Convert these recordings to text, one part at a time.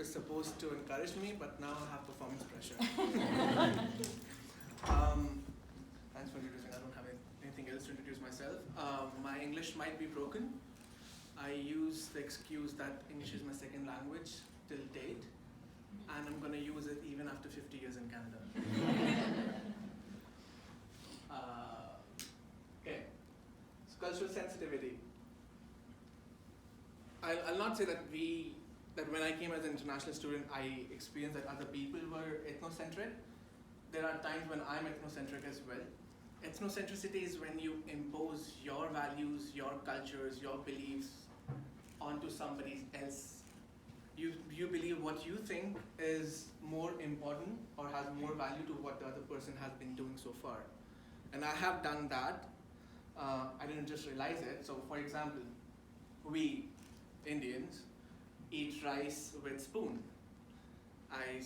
was supposed to encourage me, but now I have performance pressure. Thanks for introducing. I don't have anything else to introduce myself. My English might be broken. I use the excuse that English is my second language till date, and I'm going to use it even after 50 years in Canada. Okay, so cultural sensitivity. I'll not say that when I came as an international student, I experienced that other people were ethnocentric. There are times when I'm ethnocentric as well. Ethnocentricity is when you impose your values, your cultures, your beliefs onto somebody else. You believe what you think is more important or has more value to what the other person has been doing so far. And I have done that. I didn't just realize it. So for example, we Indians eat rice with spoon. I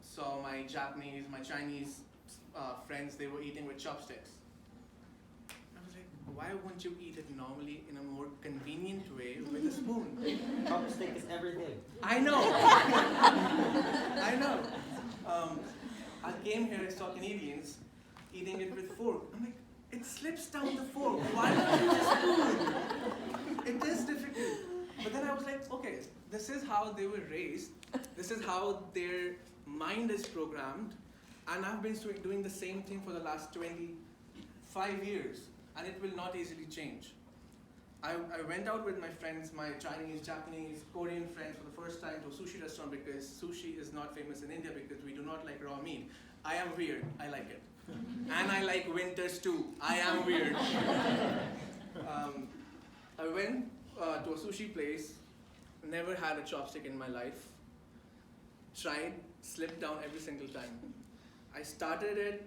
saw my Japanese, my Chinese friends, they were eating with chopsticks. I was like, why won't you eat it normally in a more convenient way with a spoon? Chopstick is everything. I know. I know. I came here, I saw Canadians eating it with fork. I'm like, it slips down the fork. Why not use a spoon? It is difficult. But then I was like, okay, this is how they were raised. This is how their mind is programmed. And I've been doing the same thing for the last 25 years. And it will not easily change. I went out with my friends, my Chinese, Japanese, Korean friends for the first time to a sushi restaurant because sushi is not famous in India because we do not like raw meat. I am weird. I like it. And I like winters too. I am weird. I went to a sushi place, never had a chopstick in my life, tried, slipped down every single time. I started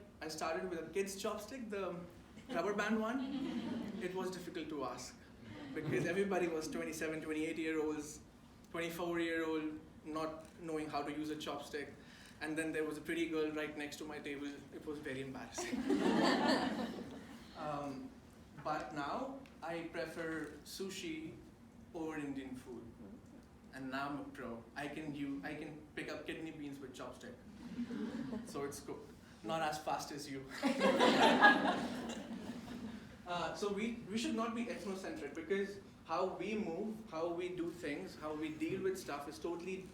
with a kid's chopstick, the rubber band one. It was difficult to ask because everybody was 27, 28-year-olds, 24-year-old, not knowing how to use a chopstick. And then there was a pretty girl right next to my table. It was very embarrassing. But now I prefer sushi over Indian food. And now I'm a pro. I can pick up kidney beans with chopstick. So it's good. Not as fast as you. So we should not be ethnocentric because how we move, how we do things, how we deal with stuff is totally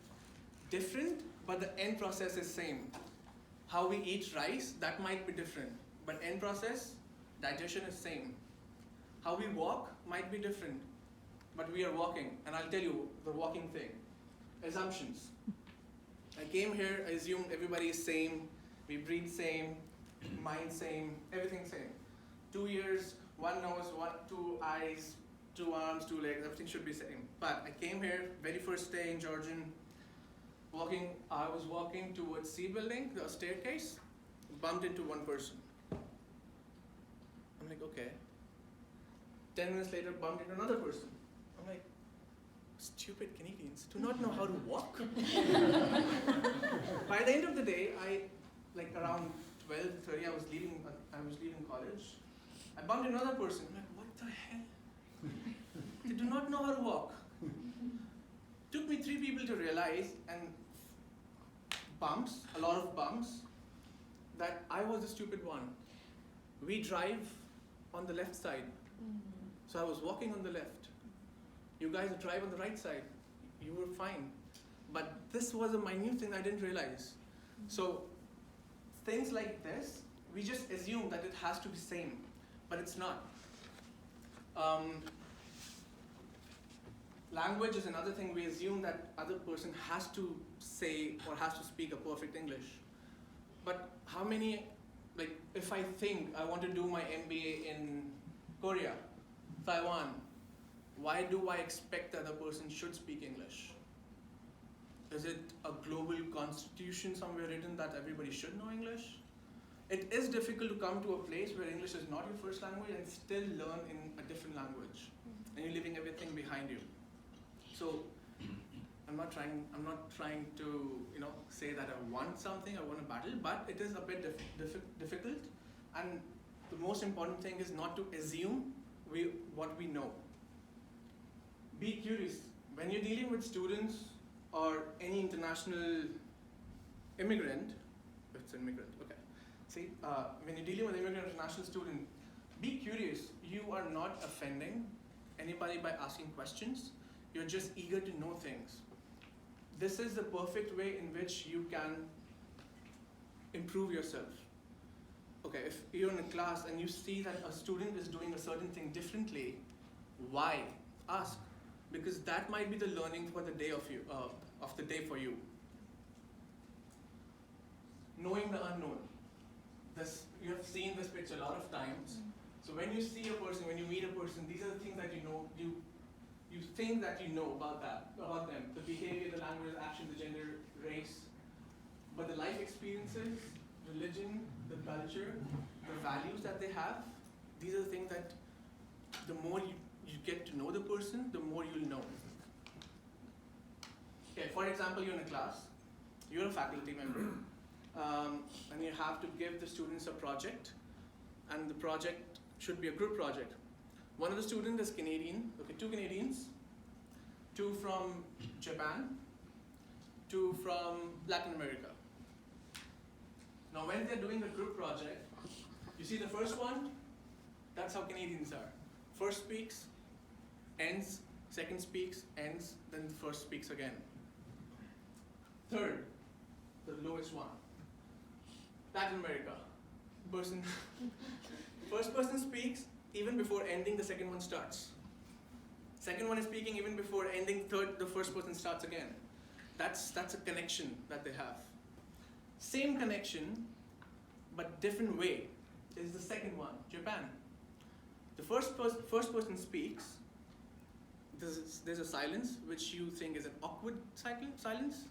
different, but the end process is same. How we eat rice, that might be different, but end process, digestion is same. How we walk might be different, but we are walking. And I'll tell you the walking thing. Assumptions. I came here, I assumed everybody is same, we breathe same, mind same, everything same. 2 ears, one nose, two eyes, 2 arms, 2 legs, everything should be same. But I came here, very first day in Georgian, I was walking towards C building, the staircase, bumped into one person. I'm like, okay. 10 minutes later, bumped into another person. I'm like, stupid Canadians do not know how to walk. By the end of the day, around 12:30, I was leaving college. I bumped into another person. I'm like, what the hell? They do not know how to walk. Took me 3 people to realize, and a lot of bumps, that I was the stupid one. We drive on the left side. So I was walking on the left. You guys drive on the right side. You were fine. But this was a minute thing I didn't realize. So things like this, we just assume that it has to be same, but it's not. Language is another thing. We assume that other person has to say or has to speak a perfect English. But how many, if I think I want to do my MBA in Korea, Taiwan, why do I expect the other person should speak English? Is it a global constitution somewhere written that everybody should know English? It is difficult to come to a place where English is not your first language and still learn in a different language. And you're leaving everything behind you. So I'm not trying to say that I want something, I want a battle, but it is a bit difficult. And the most important thing is not to assume what we know. Be curious. When you're dealing with students, or any international immigrant, it's immigrant, okay. See, when you're dealing with an immigrant international student, be curious. You are not offending anybody by asking questions. You're just eager to know things. This is the perfect way in which you can improve yourself. Okay, if you're in a class and you see that a student is doing a certain thing differently, why? Ask, because that might be the learning for the day of the day for you. Knowing the unknown. You have seen this picture a lot of times. So when you see a person, when you meet a person, these are the things that you know. You think that you know about them, the behavior, the language, the action, the gender, race, but the life experiences, religion, the culture, the values that they have, these are the things that the more you get to know the person, the more you'll know. Okay, for example, you're in a class, you're a faculty member, and you have to give the students a project, and the project should be a group project. One of the students is Canadian, okay, 2 Canadians, 2 from Japan, 2 from Latin America. Now when they're doing the group project, you see the first one, that's how Canadians are. First speaks, ends, second speaks, ends, then the first speaks again. Third, the lowest one, Latin America. First person speaks even before ending, the second one starts. Second one is speaking even before ending, the first person starts again. That's a connection that they have. Same connection, but different way is the second one, Japan. The first person speaks, there's a silence, which you think is an awkward silence.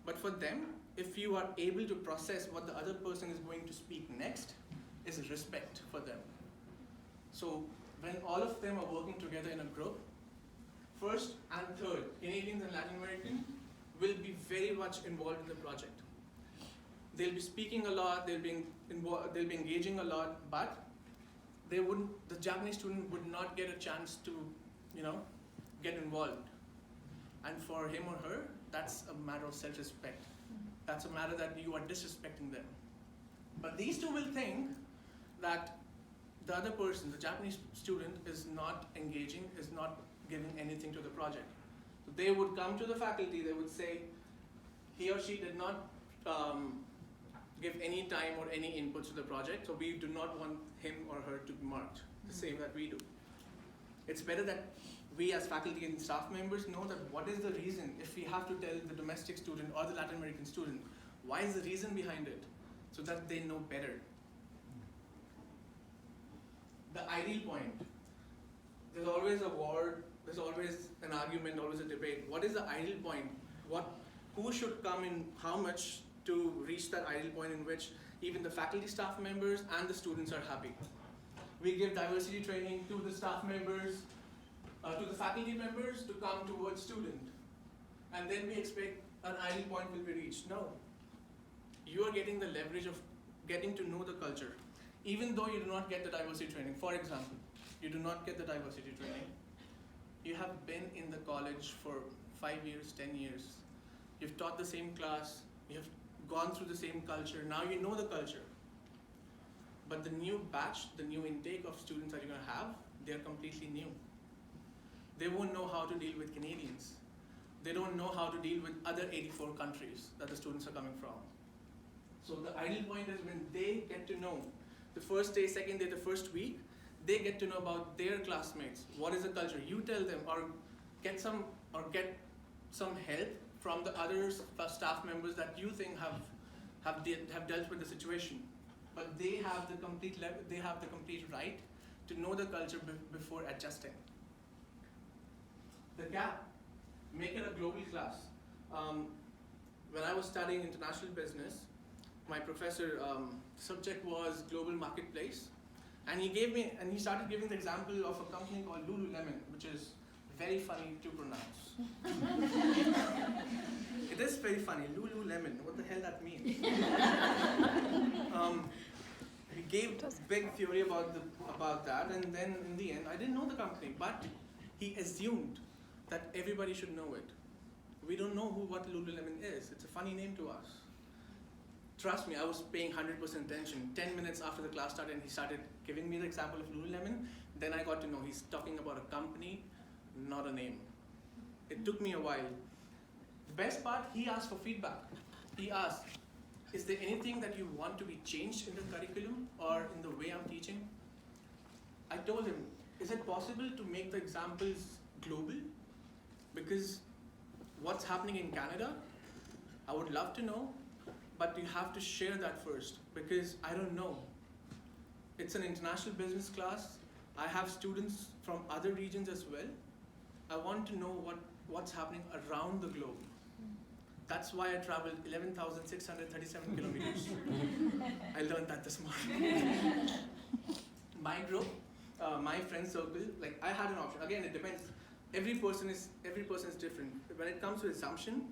But for them, if you are able to process what the other person is going to speak next, is respect for them. So when all of them are working together in a group, first and third, Canadians and Latin American, will be very much involved in the project. They'll be speaking a lot, they'll be engaging a lot, but the Japanese student would not get a chance to, get involved. And for him or her, that's a matter of self-respect. That's a matter that you are disrespecting them. But these two will think that the other person, the Japanese student, is not engaging, is not giving anything to the project. So they would come to the faculty, they would say, he or she did not give any time or any inputs to the project, so we do not want him or her to be marked, the same that we do. It's better that we as faculty and staff members know that what is the reason, if we have to tell the domestic student or the Latin American student, why is the reason behind it, so that they know better. The ideal point. There's always a war, there's always an argument, always a debate. What is the ideal point? Who should come in how much to reach that ideal point in which even the faculty staff members and the students are happy? We give diversity training to the staff members, to the faculty members to come towards student. And then we expect an ideal point will be reached. No. You are getting the leverage of getting to know the culture. Even though you do not get the diversity training, for example, you do not get the diversity training, you have been in the college for 5 years, 10 years, you've taught the same class, you have gone through the same culture, now you know the culture. But the new batch, the new intake of students that you're going to have, they're completely new. They won't know how to deal with Canadians. They don't know how to deal with other 84 countries that the students are coming from. So the ideal point is when they get to know the first day, second day, the first week, they get to know about their classmates. What is the culture? You tell them, or get some help from the other staff members that you think have dealt with the situation. But they have the complete right to know the culture before adjusting. The gap, make it a global class. When I was studying international business, my professor subject was global marketplace, and he started giving the example of a company called Lululemon, which is very funny to pronounce. It is very funny, Lululemon. What the hell that means? He gave big theory about that, and then in the end, I didn't know the company, but he assumed that everybody should know it. we don't know what Lululemon is. It's a funny name to us. Trust me, I was paying 100% attention. 10 minutes after the class started and he started giving me the example of Lululemon, then I got to know he's talking about a company, not a name. It took me a while. The best part, he asked for feedback. He asked, is there anything that you want to be changed in the curriculum or in the way I'm teaching? I told him, is it possible to make the examples global? Because what's happening in Canada, I would love to know, but you have to share that first, because I don't know. It's an international business class. I have students from other regions as well. I want to know what's happening around the globe. That's why I traveled 11,637 kilometers. I learned that this morning. My group, my friend circle, like I had an option. Again, it depends. Every person is different. When it comes to assumption,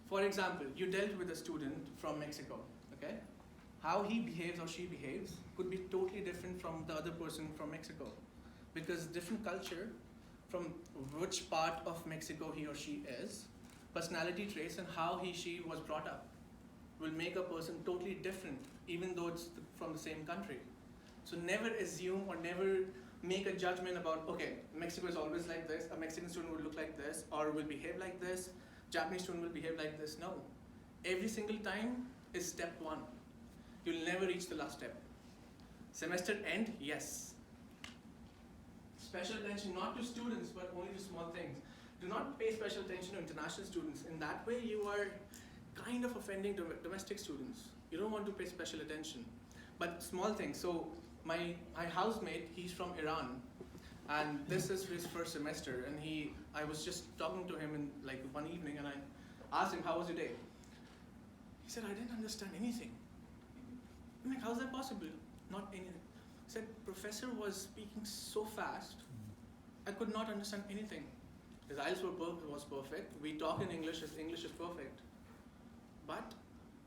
for example, you dealt with a student from Mexico, okay? How he behaves or she behaves could be totally different from the other person from Mexico, because different culture, from which part of Mexico he or she is, personality traits and how she was brought up will make a person totally different, even though it's from the same country. So never assume or never make a judgment about, okay, Mexico is always like this, a Mexican student will look like this, or will behave like this, Japanese student will behave like this. No. Every single time is step one. You'll never reach the last step. Semester end, yes. Special attention not to students, but only to small things. Do not pay special attention to international students. In that way, you are kind of offending domestic students. You don't want to pay special attention. But small things. So my housemate, he's from Iran. And this is his first semester. And I was just talking to him in like one evening, and I asked him, how was your day? He said, I didn't understand anything. I'm like, how's that possible? Not anything. He said, professor was speaking so fast, I could not understand anything. His IELTS was perfect. We talk in English, his English is perfect. But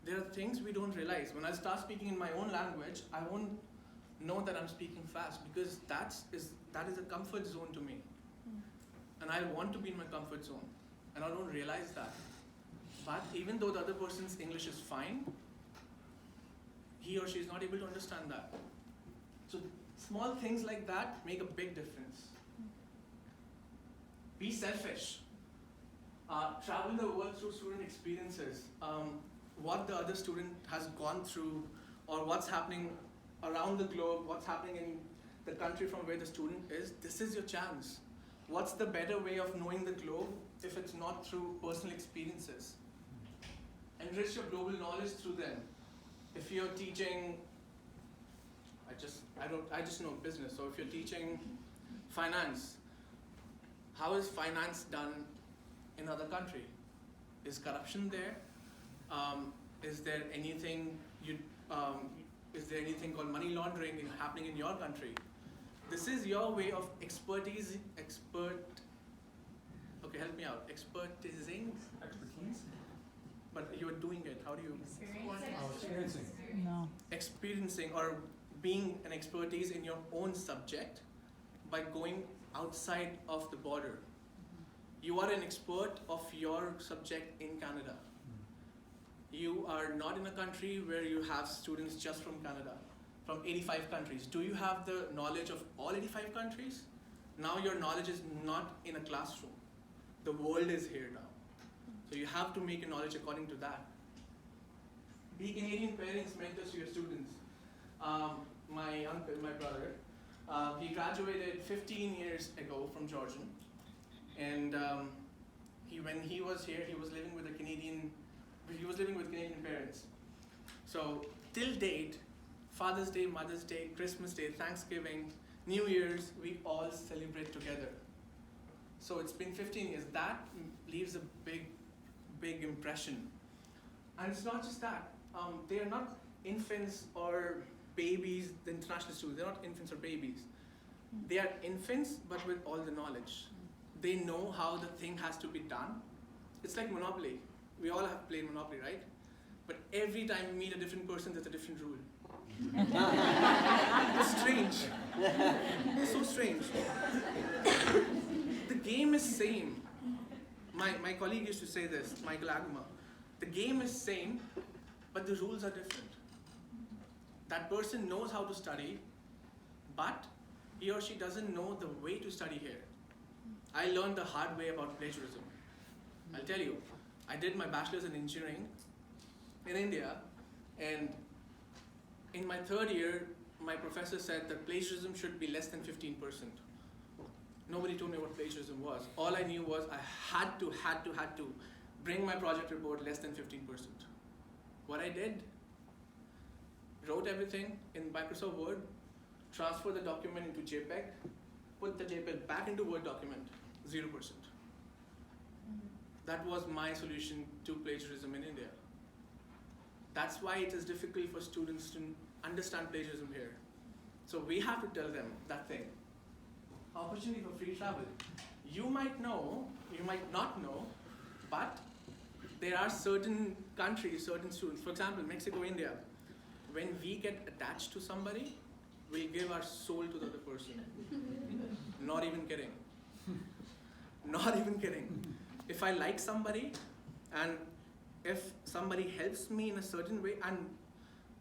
there are things we don't realize. When I start speaking in my own language, I won't know that I'm speaking fast, because that is a comfort zone to me. And I want to be in my comfort zone. And I don't realize that. But even though the other person's English is fine, he or she is not able to understand that. So small things like that make a big difference. Be selfish. Travel the world through student experiences. What the other student has gone through, or what's happening around the globe, what's happening in the country from where the student is, this is your chance. What's the better way of knowing the globe if it's not through personal experiences? Enrich your global knowledge through them. If you're teaching, I just know business. So if you're teaching finance, how is finance done in other country? Is corruption there? Is there anything called money laundering happening in your country? This is your way of expertise. Okay, help me out. Expertise. But you're doing it. How do you? Experiencing. No. Experiencing or being an expertise in your own subject by going outside of the border. You are an expert of your subject in Canada. You are not in a country where you have students just from Canada, from 85 countries. Do you have the knowledge of all 85 countries? Now your knowledge is not in a classroom. The world is here now. So you have to make your knowledge according to that. Be Canadian parents, mentors to your students. My uncle, my brother, he graduated 15 years ago from Georgian. And when he was here, he was living with Canadian parents. So till date, Father's Day, Mother's Day, Christmas Day, Thanksgiving, New Year's, we all celebrate together. So it's been 15 years. That leaves a big impression. And it's not just that. They are not infants or babies, the international students. They're not infants or babies. They are infants, but with all the knowledge. They know how the thing has to be done. It's like Monopoly. We all have played Monopoly, right? But every time we meet a different person, there's a different rule. It's strange. It's so strange. The game is same. my colleague used to say this, Michael Aguma, the game is same, but the rules are different. That person knows how to study, but he or she doesn't know the way to study here. I learned the hard way about plagiarism. I'll tell you, I did my bachelor's in engineering in India, and in my third year, my professor said that plagiarism should be less than 15%. Nobody told me what plagiarism was. All I knew was I had to bring my project report less than 15%. What I did, wrote everything in Microsoft Word, transfer the document into JPEG, put the JPEG back into Word document, 0%. That was my solution to plagiarism in India. That's why it is difficult for students to understand plagiarism here. So we have to tell them that thing. Opportunity for free travel. You might know, you might not know, but there are certain countries, certain students, for example, Mexico, India, when we get attached to somebody, we give our soul to the other person. Not even kidding. Not even kidding. If I like somebody, and if somebody helps me in a certain way, and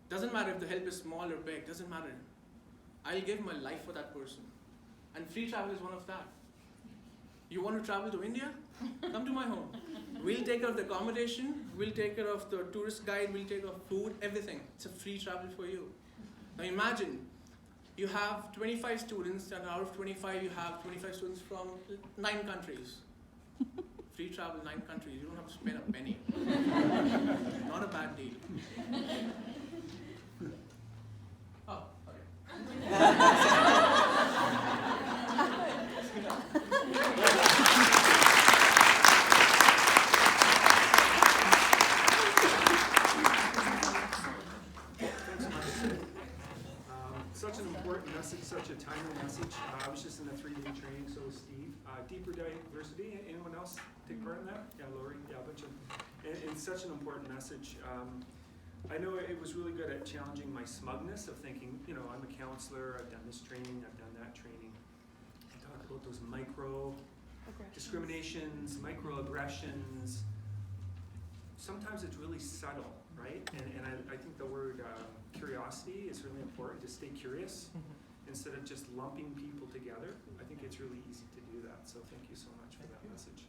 doesn't matter if the help is small or big, doesn't matter. I'll give my life for that person. And free travel is one of that. You want to travel to India? Come to my home. We'll take care of the accommodation, we'll take care of the tourist guide, we'll take care of food, everything. It's a free travel for you. Now imagine, you have 25 students, and out of 25, you have 25 students from 9 countries. Free travel, 9 countries, you don't have to spend a penny. Not a bad deal. Oh, okay. Such an important message, such a timely message. I was just in a 3-day training, so was Steve. Deeper diversity, anyone else take part in that? Yeah, Lori, yeah, a bunch of, and such an important message. I know it was really good at challenging my smugness of thinking, you know, I'm a counselor, I've done this training, I've done that training. I talked about those micro discriminations, microaggressions. Sometimes it's really subtle, right? And I think the word curiosity is really important, to stay curious instead of just lumping people together. I think it's really easy to do that. So thank you so much for that message.